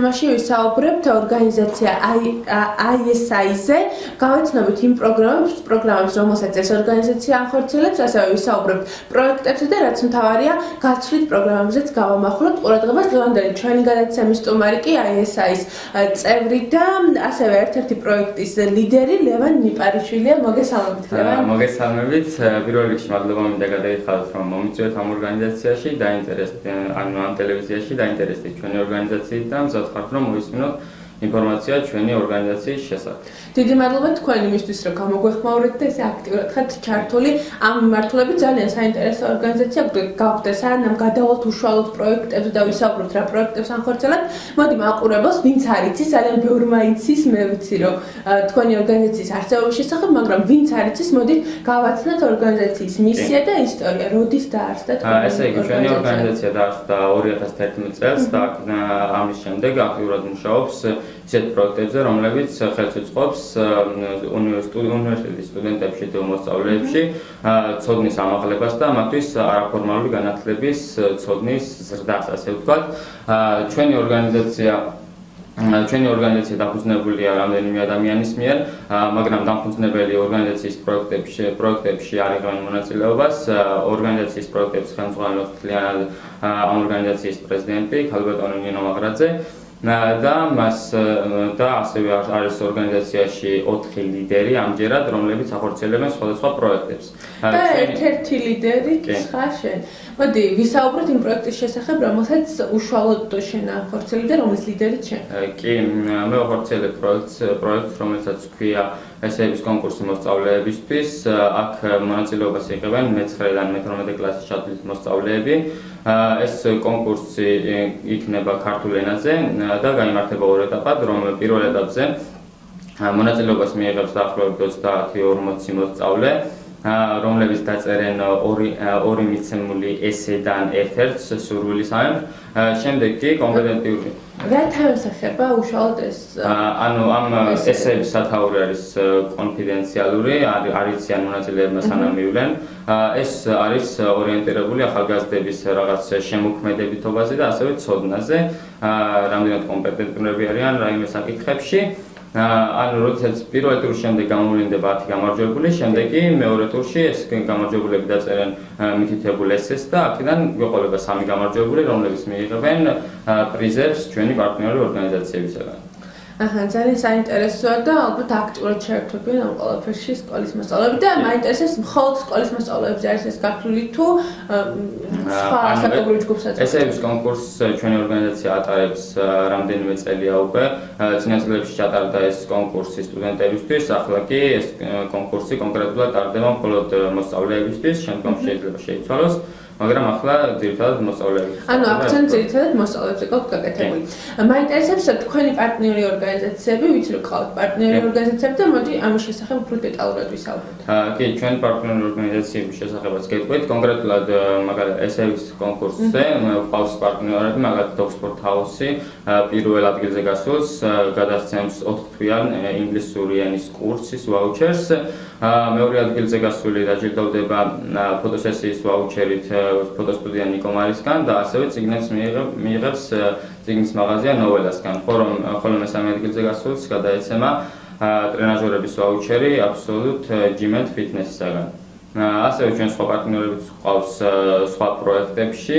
თემაში ვისაუბრებთ ორგანიზაცია ISI-ზე. გავეცნობით იმ პროგრამებს, რომელსაც ეს ორგანიზაცია ახორციელებს, ასევე ვისაუბრებთ პროექტებზე და რაც მთავარია, გაცვლით პროგრამებზეც გავამახვილებთ ყურადღებას. დღევანდელი ჩვენი გადაცემის სტუმარი კი ISI-ის წევრი და ასევე ერთ-ერთი პროექტის ლიდერი ლევან ნიპარიშვილია. მოგესალმებით, ლევან. მოგესალმებით. პირველ რიგში მადლობა მინდა გადაიხადოთ, რომ მომიწვიეთ ამ ორგანიზაციაში, დაინტერესდით ამ ტელევიზიაში, დაინტერესდით ჩვენი ორგანიზაციით და მზად ხართ, რომ მოვისმინოთ ინფორმაცია ჩვენი ორგანიზაციის შესახებ. დიდი მადლობა თქვენ იმისთვის, რომ გამოგვეხმაურეთ და ესე აქტიურად ხართ ჩართული ამ მიმართულებით. ძალიან საინტერესო ორგანიზაცია გაგვხდა, სანამ გადავალთ უშუალოდ პროექტებზე და ვისაუბროთ რა პროექტებს ახორციელებთ. მოდი მაყურებელს, ვინც არ იცის, ძალიან ბევრმა იცის, მე ვიცი, რომ თქვენი ორგანიზაციის არსებობის შესახებ, მაგრამ ვინც არ იცის, მოდით გავაცნოთ ორგანიზაციის მისია და ისტორია, როდის დაარსდა თქვენი. ესე იგი, ჩვენი ორგანიზაცია დაარსდა 2011 წელს და ამის შემდეგ აქტიურად მუშაობს ისეთ პროექტებზე, რომლებიც ხელს უწყობს უნივერსიტეტის სტუდენტებში და მოსწავლეებში ცოდნის ამაღლებას და მათთვის არაფორმალური განათლების ცოდნის ზრდას, ასე ვთქვათ. ჩვენი ორგანიზაცია დაფუძნებულია რამდენიმე ადამიანის მიერ, მაგრამ დამფუძნებელი ორგანიზაციის პროექტებში არ იღებენ მონაწილეობას. ორგანიზაციის პროექტებს ხელმძღვანელობს მთლიანად ამ ორგანიზაციის პრეზიდენტი ქალბატონი ნინო მაღრაძე. და ასევე არის ორგანიზაციაში 4 ლიდერი ამჯერად, რომლებიც ახორციელებენ სხვადასხვა პროექტებს. და ერთ-ერთი ლიდერი ხარ შენ. მოდი ვისაუბროთ იმ პროექტის შესახებ, რომელსაც უშუალოდ შენ ახორციელებ და რომლის ლიდერიც შენ. კი, მე ახორციელებ პროექტს, რომელსაც ჰქვია ესეების კონკურსი მოსწავლეებისთვის. აქ მონაწილეობას იღებენ მე-9-დან მე-12 კლასის ჩათვლით მოსწავლეები. ეს კონკურსი იქნება ქართულ ენაზე და გაიმართება 2 ეტაპად, რომ პირველ ეტაპზე მონაწილეობას მიიღებს დაახლოებით 30-40 მოსწავლე, რომლებიც დაწერენ 2 მიცემული ესედან ერთ-ერთს სურვილისამებრ. შემდეგ კი კომპეტენტიური რა თემას ეხება უშუალოდ ეს? ანუ ამ ესეების სათაური არის კონფიდენციალური, არ იციან მონაწილეებმა სანამ მივლენ. ეს არის ორიენტირებული ახალგაზრდების რაღაც შემოქმედებითობაზე და ასევე ცოდნაზე, რამდენად კომპეტენტურები არიან რაიმე საკითხებში. ანუ როდესაც პირველ ტურში შემდეგ გამოვლინდება 10 გამარჯვებული, შემდეგ კი მეორე ტურში ეს გამარჯვებულები დაწერენ მითითებულ ესეს და აქედან გვეყოლება 3 გამარჯვებული, რომლებიც მიიღებენ პრიზებს ჩვენი პარტნიორი ორგანიზაციებისგან. ძალიან საინტერესოა და ალბათ აქტიურად შეერთობიან ამ ყველაფერში სკოლის მოსწავლეები და მაინტერესებს მხოლოდ სკოლის მოსწავლეებზე არის ეს გაფრული თუ სხვა საკუთრივ ჯგუფსაც. ესეების კონკურსს ჩვენი ორგანიზაცია ატარებს რამდენიმე წელია უკვე. წინა წლებში ჩატარდა ეს კონკურსი სტუდენტებისთვის, ახლა კი ეს კონკურსი კონკრეტულად ტარდება მხოლოდ მოსწავლეებისთვის, შემდგომში შეიძლება შეიცვალოს. მაგრამ ახლა ძირითადად მოსწავლეებს. ანუ აქცენტი ძირითადად მოსწავლეებზე გაქვთ გაკეთებული. მაინტერესებს თქვენი პარტნიორი ორგანიზაციები, ვიცი რომ ყავთ პარტნიორი ორგანიზაციები და მოდი ამის შესახებ უფრო დეტალურად ვისაუბროთ. კი, ჩვენი პარტნიორი ორგანიზაციების შესახებაც გეტყვით, კონკრეტულად მაგალითად ესეების კონკურსზე ყავს პარტნიორები, მაგალითად ოქსფორდ ჰაუსი პირველ ადგილზე გასულს გადასცემს 4 თვიან ინგლისური ენის კურსის ვაუჩერს. მეორე ადგილზე გასული დაჯილდოვდება ფოტოსესიის ვაუჩერით ფოტოსტუდია ნიკომარისგან და ასევე წიგნებს მიიღებს წიგნის მაღაზია ნოველასგან. ხოლო მესამე ადგილზე გასულს გადაეცემა ტრენაჟორების ვაუჩერი Absolute Gym and Fitness-ისგან. ასევე ჩვენ სხვა პარტნიორებიც გვყავს სხვა პროექტებში,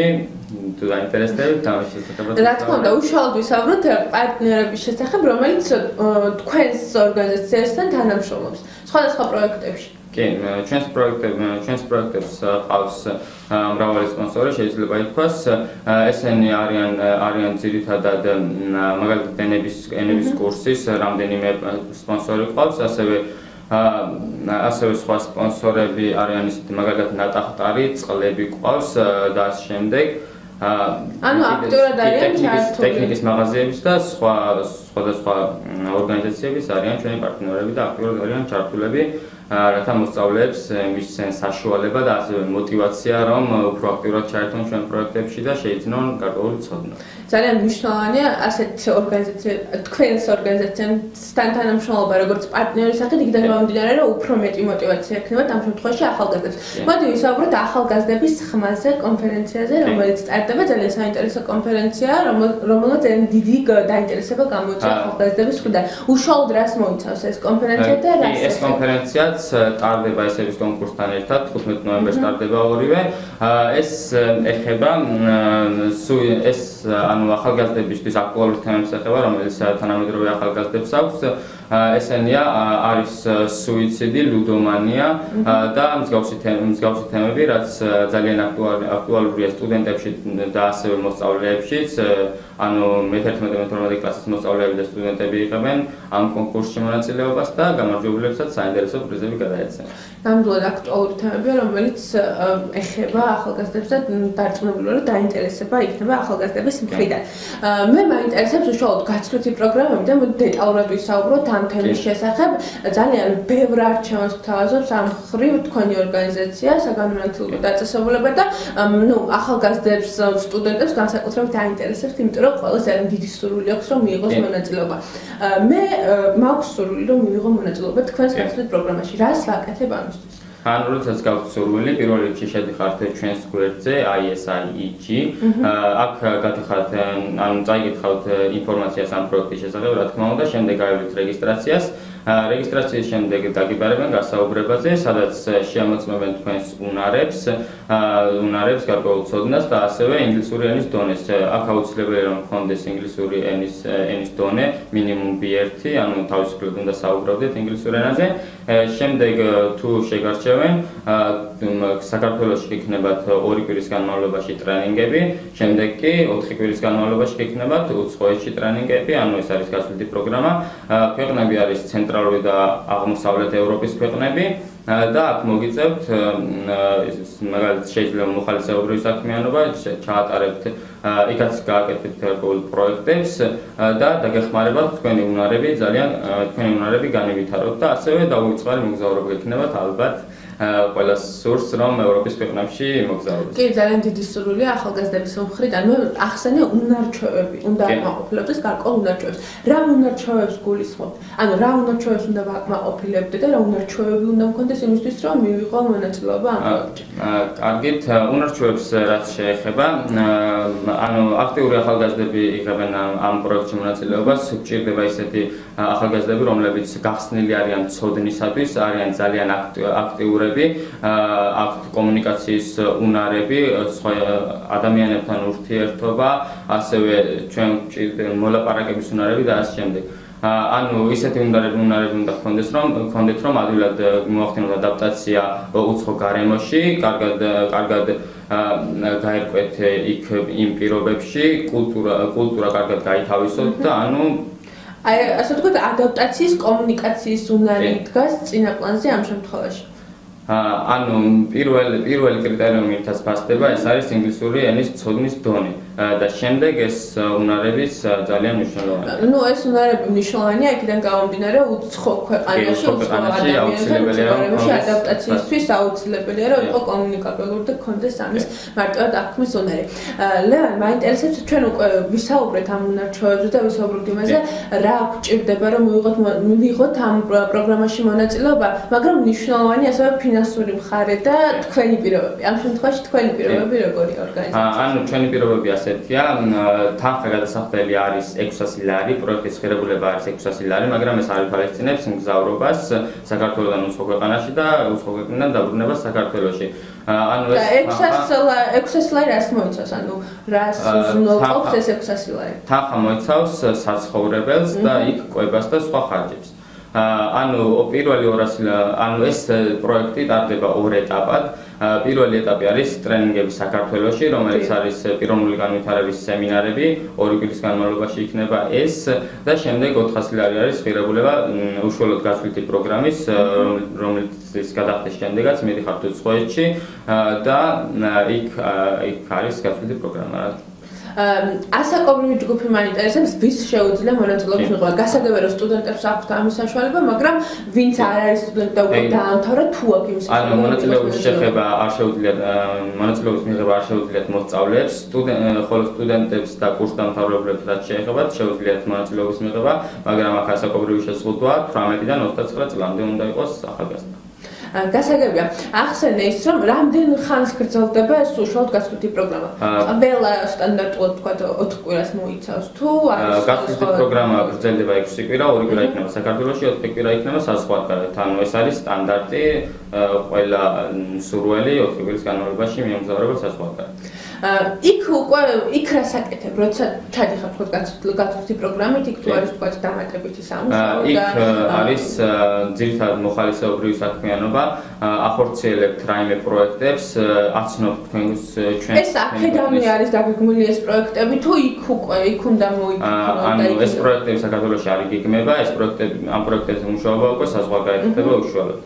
თუ დაინტერესდებთ ამის შესახებ. რა თქმა უნდა, უშუალოდ ვისაუბროთ პარტნიორების შესახებ, რომელიც თქვენს ორგანიზაციასთან თანამშრომლობს სხვადასხვა პროექტებში. კი, ჩვენს პროექტებს ყავს მრავალი სპონსორი, შეიძლება ითქვას. ესენი არიან ძირითადად მაგალითად ენების კურსის რამდენიმე სპონსორი ყავს, ასევე სხვა სპონსორები არიან ისეთი მაგალითად ნატახტარი, წყლები ყავს და ამ შემდეგ. ანუ აქტიურად არიან ჩართული ტექნიკის მაღაზიების და სხვადასხვა ორგანიზაციების არიან ჩვენი პარტნიორები და აქტიურად არიან ჩართულები რათა მოსწავლეებს მისცენ საშუალება და ასევე мотивация, რომ უფრო აქტიურად ჩაერთონ ჩვენ პროექტებში და შეიძინონ გარკვეული ცოდნა. ძალიან მნიშვნელოვანია ასეთ თქვენს ორგანიზაციასთან თანამშრომლობა როგორც პარტნიორის სახით, იქიდან გამომდინარე, რომ უფრო მეტი мотивация ექნებათ ამ შემთხვევაში ახალგაზრდებს. მოდი ვისაუბროთ ახალგაზრდების ხმაზე კონფერენციაზე, რომელიც სტარტდება, ძალიან საინტერესო კონფერენციაა, რომელმაც ძალიან დიდი დაინტერესება გამოიწვია ახალგაზრდების მხრიდან. უშუალოდ რას მოიცავს ეს კონფერენცია და რას? ეს კონფერენციაც ტარდება ესების კონკურსთან ერთად 15 ნოემბერს ტარდება ორივე. ეს ეხება ანუ ახალგაზრდებისთვის აქტუალური თემებს ეხება, რომელიც თანამედროვე ახალგაზრდებს აქვს. ესენია არის სუიციდი, ლუდომანია და მსგავსი თემები, რაც ძალიან აქტუალურია სტუდენტებში და ასევე მოსწავლეებშიც. ანუ მე-11-მე-12 კლასის მოსწავლეები და სტუდენტები იღებენ ამ კონკურსში მონაწილეობას და გამარჯვებულებსაც საინტერესო პრიზები გადაეცემენ. ნამდვილად აქტუალური თემებია, რომელიც ეხება ახალგაზრდებს და დარწმუნებული ვარ, რომ დაინტერესება იქნება ახალგაზრდების მხრიდან. მე მაინტერესებს უშუალოდ გაცვლითი პროგრამები და მოდი დეტალურად ვისაუბროთ ამ თემის შესახებ. ძალიან ბევრ არჩევანს გთავაზობს ამ მხრივ თქვენი ორგანიზაცია, საგანმანათლებლო დაწესებულება და ახალგაზრდებს, სტუდენტებს განსაკუთრებით დაინტერესებს, იმიტომ რომ ყველას ძალიან დიდი სურვილი აქვს, რომ მიიღოს მონაწილეობა. მე მაქვს სურვილი, რომ მივიღო მონაწილეობა თქვენს გაცვლით პროგრამაში. რას ვაკეთებ ამისთვის? ან როდესაც გაქვთ სურვილი, პირველ რიგში შედიხართ ჩვენს გვერდზე ISIEG. აქ გადიხართ, ანუ წაიკითხავთ ინფორმაციას ამ პროექტის შესახებ, რა თქმა უნდა, შემდეგ გაივლით რეგისტრაციას. რეგისტრაციის შემდეგ დაგიბარებენ გასაუბრებაზე, სადაც შეამოწმებენ თქვენს უნარებს გარკვეულ ცოდნას და ასევე ინგლისური ენის დონეს. აქ აუცილებელია რომ გქონდეს ინგლისური ენის დონე, მინიმუმ B1, ანუ თავისუფლად უნდა საუბრობდეთ ინგლისურ ენაზე. შემდეგ თუ შეგარჩევენ, საქართველოში გიქნებათ 2 კვირის განმავლობაში ტრენინგები, შემდეგ კი 4 კვირის განმავლობაში გიქნებათ უცხოეთში ტრენინგები, ანუ ეს არის გაცვლითი პროგრამა. ქვეყნები არის ცენტრალური და აღმოსავლეთ ევროპის ქვეყნები. და აქ მოგიწევთ მაგალითად შეიძლება მოხალისეობრივი საქმიანობა ჩაატარებთ, იქაც გააკეთებთ გარკვეულ პროექტებს და დაგეხმარებათ თქვენი უნარები განივითაროთ და ასევე დაუწყარი მოგზაურობა გექნებათ ალბათ ყველა სურს რომ ევროპის ქვეყნებში მოგზაურდეს. კი, ძალიან დიდი სურვილია ახალგაზრდების მხრიდან. მე ახსენე უნარჩვევები, უნდა აკმაყოფილებდეს გარკვეულ უნარჩვევებს. რა უნარჩვევებს გულისხმობთ? ანუ რა უნარჩვევებს უნდა აკმაყოფილებდე და რა უნარჩვევები უნდა მქონდეს იმისთვის, რომ მივიღო მონაწილეობა ამ პროექტში? კარგით, უნარჩვევებს რაც შეეხება, ანუ აქტიური ახალგაზრდები იღებენ ამ პროექტში მონაწილეობას, გვჭირდება ისეთი ახალგაზრდები, რომლებიც გახსნილი არიან ცოდნისათვის, არიან ძალიან აქტიური აქვთ კომუნიკაციის უნარები, სხვა ადამიანებთან ურთიერთობა, ასევე ჩვენ გვჭირდება მოლაპარაკების უნარები და ასე შემდეგ. ანუ ისეთი უნარები უნდა გქონდეთ, რომ ადვილად მოახდინოთ ადაპტაცია უცხო გარემოში, კარგად გაერკვეთ იქ იმ პირობებში, კულტურა კარგად გაითავისოთ და ანუ ასე ვთქვათ, ადაპტაციის კომუნიკაციის უნარი დგას წინა პლანზე ამ შემთხვევაში. ანუ პირველი კრიტერიუმი რაც ფასდება, ეს არის ინგლისური ენის ცოდნის დონე და შემდეგ ეს უნარებიც ძალიან მნიშვნელოვანია. ეს უნარები მნიშვნელოვანია, იქიდან გამომდინარე, უცხო ქვეყანაში ადამიანებში ადაპტაციისთვის აუცილებელია, რომ იყო კომუნიკაბელური და გქონდეს ამის მარტივად აღქმის უნარი. ლევან, მაინტერესებს, ჩვენ უკვე ვისაუბრეთ ამ უნარჩვევებზე და ვისაუბრეთ იმაზე, რა გვჭირდება, რომ მივიღოთ ამ პროგრამაში მონაწილეობა, მაგრამ მნიშვნელოვანია ასევე ფინანსური მხარე და თქვენი პირობები. ამ შემთხვევაში თქვენი პირობები როგორია ორგანიზაციაში? ანუ ჩვენი პირობები ასეთია, თანხა გადასახდელი არის 600 ლარი, პროექტის ღირებულება არის 600 ლარი, მაგრამ ეს არ ითვალისწინებს მგზავრობას საქართველოსთან უცხო ქვეყანაში და უცხო ქვეყნიდან დაბრუნებას საქართველოში. ანუ ეს 600 ლარი რას მოიცავს? ანუ რას უზრუნველყოფს ეს 600 ლარი? თანხა მოიცავს საცხოვრებელს და იქ კვებას და სხვა ხარჯებს. ანუ პირველი 200, ანუ ეს პროექტი ტარდება 2 ეტაპად. პირველი ეტაპი არის ტრენინგები საქართველოში, რომელიც არის პიროვნული განვითარების სემინარები, 2 კვირის განმავლობაში იქნება ეს და შემდეგ 400 ლარი არის ღირებულება უშუალოდ გაცვლითი პროგრამის, რომელიც გადახდის შემდეგაც მიდიხართ უცხოეთში და იქ არის გაცვლითი პროგრამა. ასაკობრივი ჯგუფი მან ინტერესებს, ვის შეუძლია მონაწილეობის მიღება. გასაგებია რომ სტუდენტებს აქვთ ამის საშუალება, მაგრამ ვინც არ არის სტუდენტი და უკვე დაამთავრა, თუ აქვს იმის ანუ მონაწილეობის შეხება არ შეუძლიათ მონაწილეობის მიღება არ შეუძლიათ მოსწავლეებს, ხოლო სტუდენტებს და კურსდამთავრებულებს რაც შეეხებათ, შეუძლიათ მონაწილეობის მიღება, მაგრამ აქ ასაკობრივი შეზღუდვაა 18-დან 29 წლამდე უნდა იყოს ახალგაზრდა. გასაგებია, ახსენე ის, რომ რამდენ ხანს გრძელდება ეს უშუალოდ გასვლითი პროგრამა. ყველა სტანდარტულად თქვა 4 კვირას მოიცავს თუ არის გასვლითი პროგრამა გრძელდება 6 კვირა, 2 კვირა იქნება საქართველოში, 4 კვირა იქნება საზღვარგარეთ. ანუ ეს არის სტანდარტი ყველა სურველი 4 კვირის განმავლობაში მიემგზავრება საზღვარგარეთ. იქ უკვე იქ რა საკეთებ, როცა ჩადიხარ თქვა გასვლითი პროგრამით, იქ თუ არის თქვა დამატებითი სამუშაო და იქ არის ძირითადად მოხალისეობრივი საქმიანობა, ახორციელებთ რაიმე პროექტებს, აცნობთ ჩვენ ეს აქედამი არის დაგეგმილი ეს პროექტები თუ იქ უკვე იქ უნდა მოიგეგმო და ანუ ეს პროექტები საქართველოში არ იგეგმება, ეს პროექტები ამ პროექტებზე მუშაობა უკვე საზღვარგარეთ ხდება უშუალოდ.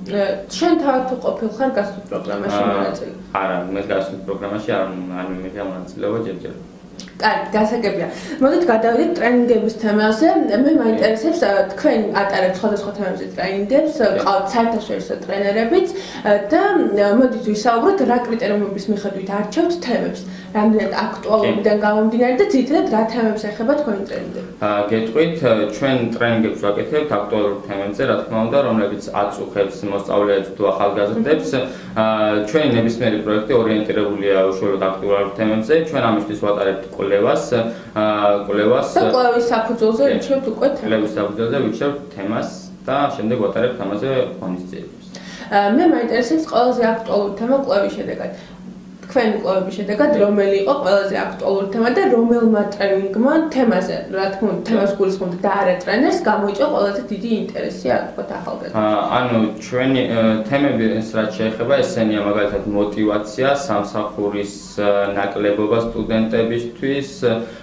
შენ თავად თუ ყოფილ ხარ გასვლით პროგრამაში მონაწილე? არა, მე გასვლით პროგრამაში არ მიმიღია მონაწილეობა ჯერჯერ. კარგი, გასაგებია. მოდით გადავიდეთ ტრენინგების თემაზე. მე მაინტერესებს თქვენ ატარებთ სხვადასხვა თემებზე ტრენინგებს, ყავთ საერთაშორისო ტრენერებიც და მოდით ვისაუბროთ რა კრიტერიუმების მიხედვით არჩევთ თემებს. რამდენად აქტუალობიდან გამომდინარე და ძირითადად რა თემებს ეხება თქვენი ტრენინგები? გეტყვით, ჩვენ ტრენინგებს ვაკეთებთ აქტუალურ თემებზე, რა თქმა უნდა, რომლებიც აწუხებს მოსწავლეებს თუ ახალგაზრდებს. ჩვენი ნებისმიერი პროექტი ორიენტირებულია უშუალოდ აქტუალურ თემებზე. ჩვენ ამისთვის ვატარებთ კვლევას და კვლევის საფუძველზე ვირჩევთ უკვე თემას. კვლევის საფუძველზე ვირჩევთ თემას და შემდეგ ვატარებთ ამაზე ღონისძიებებს. მე მაინტერესებს ყველაზე აქტუალური თემა კვლევის შედეგად. თქვენი კვლევების შედეგად რომელი იყო ყველაზე აქტუალური თემა და რომელმა ტრენინგმა თემაზე, რა თქმა უნდა, თემას გულისხმობდა და არა ტრენერს, გამოიწვია ყველაზე დიდი ინტერესი, რა თქმა უნდა, ახალგაზრდებს. ანუ ჩვენი თემები ეს რაც შეეხება, ესენია მაგალითად мотиваცია, სამსახურის ნაკლებობა სტუდენტებისთვის,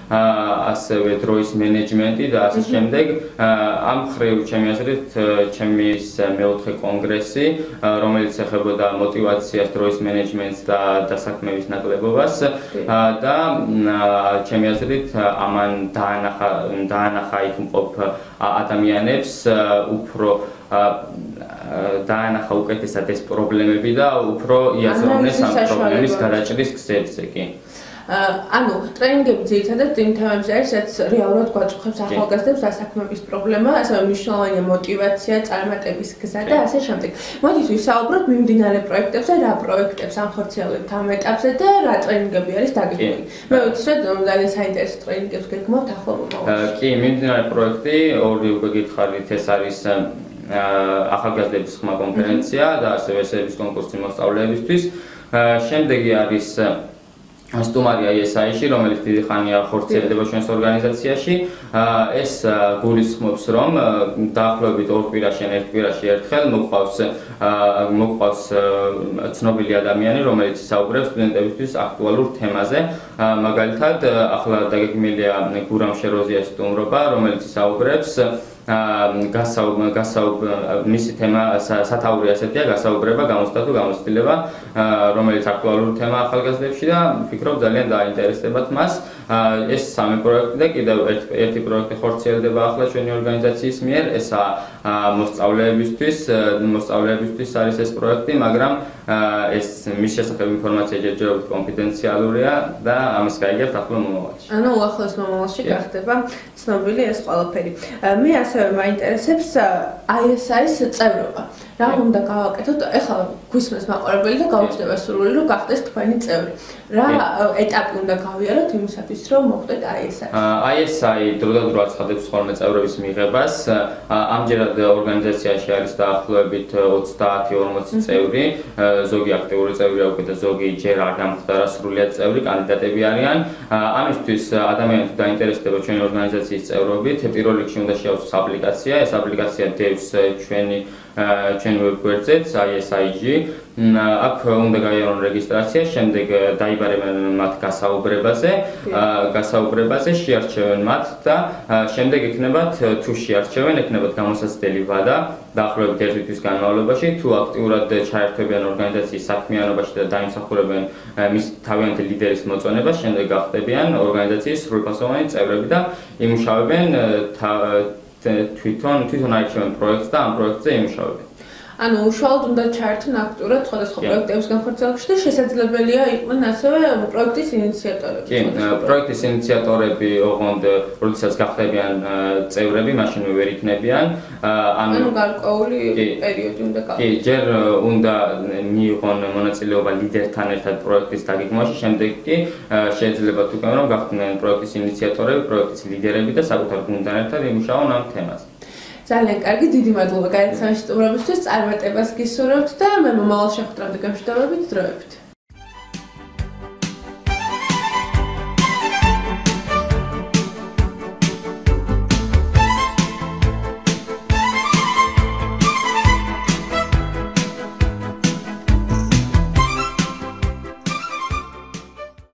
ასევე დროის მენეჯმენტი და ასე შემდეგ. ამ მხრივ ჩემი აზრით, ჩემი მეოთხე კონგრესი, რომელიც ეხებოდა мотиваციას, დროის მენეჯმენტს და საქმეების ნაკლებობას და ჩემი აზრით ამან დაანახა იქ მყოფ ადამიანებს უფრო დაანახა უკეთესად ეს პრობლემები და უფრო იაზროვნეს ამ პრობლემის გადაჭრის გზებზე კი. ანუ ტრენინგები ძირითადად იმ თემებზე არის, რაც რეალურად გვაწუხებს ახალგაზრდებს დასაქმების პრობლემა, ასევე მნიშვნელოვანია мотиваცია, წარმატების გზა და ასე შემდეგ. მოდით ვისაუბროთ მიმდინარე პროექტებზე, რა პროექტებს ახორციელებთ ამ ეტაპზე და რა ტრენინგები არის დაგეგმილი. მე ვიცი, რომ ძალიან საინტერესო ტრენინგებს გეგმავთ ახლა მომავალში. კი, მიმდინარე პროექტი, ორი უკვე გითხარით, ეს არის ახალგაზრდების ხმა კონფერენცია და ასევე ესების კონკურსი მოსწავლეებისთვის. შემდეგი არის სტუმარია ISI-ში, რომელიც დიდი ხანია ხორციელდება ჩვენს ორგანიზაციაში. ეს გულისხმობს, რომ დაახლოებით 2 კვირაში ან 1 კვირაში ერთხელ მოყვავს ცნობილი ადამიანი, რომელიც ისაუბრებს სტუდენტებისთვის აქტუალურ თემაზე. მაგალითად, ახლა დაგეგმილია გურამ შეროზიას სტუმრობა, რომელიც ისაუბრებს მისი თემა სათაური ასეთია, გასაუბრება, გამოცდა თუ გამოცდილება, რომელიც აქტუალური თემა ახალგაზრდებში და ვფიქრობ ძალიან დაინტერესდებათ მას. ეს სამი პროექტი და კიდევ ერთი პროექტი ხორციელდება ახლა ჩვენი ორგანიზაციის მიერ, ესაა მოსწავლეებისთვის არის ეს პროექტი, მაგრამ ეს მის შესახებ ინფორმაცია ჯერჯერობით კონფიდენციალურია და ამას გაიგებთ ახლა მომავალში. ანუ უახლოეს მომავალში გახდება ცნობილი ეს ყველაფერი. მე ასევე მაინტერესებს ISI-ის წევრობა. რა უნდა გავაკეთოთ? ეხლა გვისმენს მაყურებელი და გაუჩნდება სურვილი, რომ გახდეს თქვენი წევრი. რა ეტაპი უნდა გავიაროთ იმისათვის, რომ მოხდეთ ISI? ISI დროდადრო აცხადებს ხოლმე წევრების მიღებას. ამჯერად ორგანიზაციაში არის დაახლოებით 30-40 წევრი. ზოგი აქტიური წევრია უკვე და ზოგი ჯერ არ გამხდარა სრულიად წევრი, კანდიდატები არიან. ამისთვის ადამიანები დაინტერესდება ჩვენი ორგანიზაციის წევრობით. პირველ რიგში უნდა შეავსოს აპლიკაცია. ეს აპლიკაცია დევს ჩვენი ჩვენ ვებგვერდზეც ISIG აქ უნდა გაიარონ რეგისტრაცია, შემდეგ დაიბარებენ მათ გასაუბრებაზე, შეარჩევენ მათ და შემდეგ ექნებათ თუ შეარჩევენ, ექნებათ გამოსაცდელი ვადა დაახლოებით 1 თვის განმავლობაში, თუ აქტიურად ჩაერთვებიან ორგანიზაციის საქმიანობაში და დაიმსახურებენ მის თავიანთი ლიდერის მოწონებას, შემდეგ გახდებიან ორგანიზაციის სრულფასოვანი წევრები და იმუშავებენ თვითონ არჩევენ პროექტს და ამ პროექტზე იმუშავებენ. ანუ უშუალოდ უნდა ჩაერთონ აქტიურად სხვადასხვა პროექტების განხორციელებაში და შესაძლებელია იყვნენ ასევე პროექტის ინიციატორები. კი, პროექტის ინიციატორები ოღონდ როდესაც გახდებიან წევრები, მაშინვე ვერ იქნებიან. ანუ გარკვეული პერიოდი უნდა გავყო. კი, ჯერ უნდა მიიღონ მონაწილეობა ლიდერთან ერთად პროექტის დაგეგმვაში, შემდეგ კი შეიძლება თუკენ რომ გახდნენ პროექტის ინიციატორები, პროექტის ლიდერები და საკუთარ გუნდთან ერთად იმუშაონ ამ თემაზე. ძალიან კარგი, დიდი მადლობა გაიცანში სტუმრობისთვის, წარმატებას გისურვებთ და მე მომავალ შეხვედრამდე გამშვიდობებით დროებით.